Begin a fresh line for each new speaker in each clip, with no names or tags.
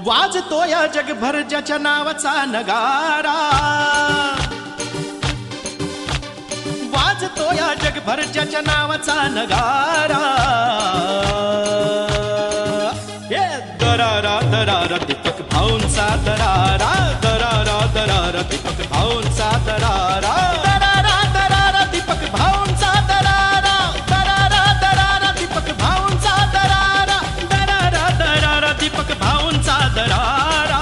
वाजतो या जगभर ज्याच्या नावाचा नगारा, वाजतो या जगभर ज्याच्या नावाचा नगारा. हे दरारा दरारा दीपक भाऊंचा दरारा, दरारा दरारा दीपक भाऊंचा दरारा, दरारा दरारा दीपक भाऊंचा दरारा, दरारा दरारा दीपक भाऊंचा दरारा, दरारा दरारा दीपक भाऊंचा दरारा.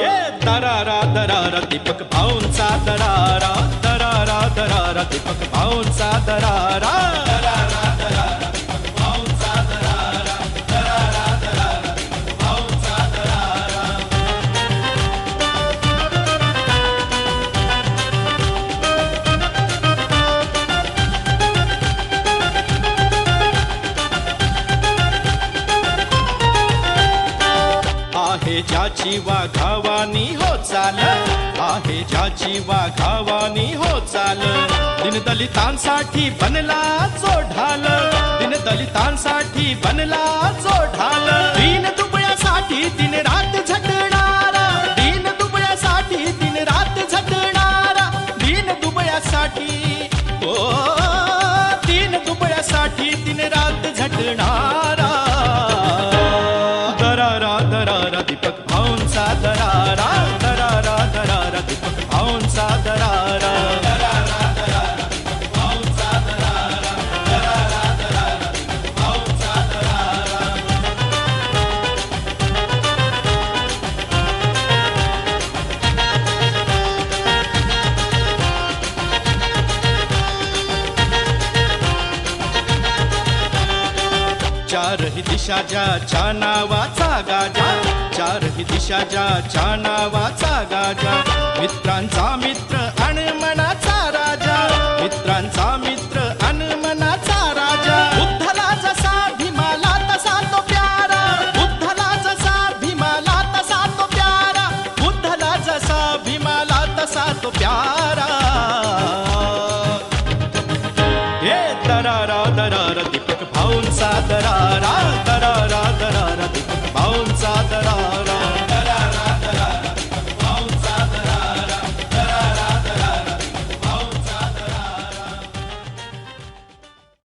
हे दरारा दरारा दीपक भाऊंचा दरारा, दरारा दरारा दीपक भाऊंचा दरारा, दरारा दरारा दीपक भाऊंचा दरारा, दरारा दरारा दीपक भाऊंचा दरारा. आहे ज्याची वाघावानी हो चाल, आहे ज्याची वाघावानी हो चाल, दीनदलितांसाठी बनला चोढाल, दीनदलितांसाठी बनला चोढाल. दीन दुबळ्यासाठी दिन रात झटणारा, दीन दुबळ्यासाठी दिन रात झटणारा, दीन दुबळ्यासाठी ओ दीन दुबळ्यासाठी दिन रात झटणारा. दरारा दरारा दीपक भाऊंचा दरारा, दरारा दरारा दीपक भाऊंचा दरारा, दरारा दरारा दीपक भाऊंचा दरारा, दरारा दरारा दीपक भाऊंचा दरारा. चारही दिशा ज्याच्या नावाचा गाजा, चारही दिशा ज्याच्या नावाचा गाजा, मित्रांचा मित्र आणि मनाचा राजा, मित्रांचा मित्र आणि मनाचा राजा. बुद्धला जसा भीमाला तसा तो प्यारा, बुद्धला जसा भीमाला तसा तो प्यारा, बुद्धला जसा भीमाला तसा तो प्यारा. हे दरारा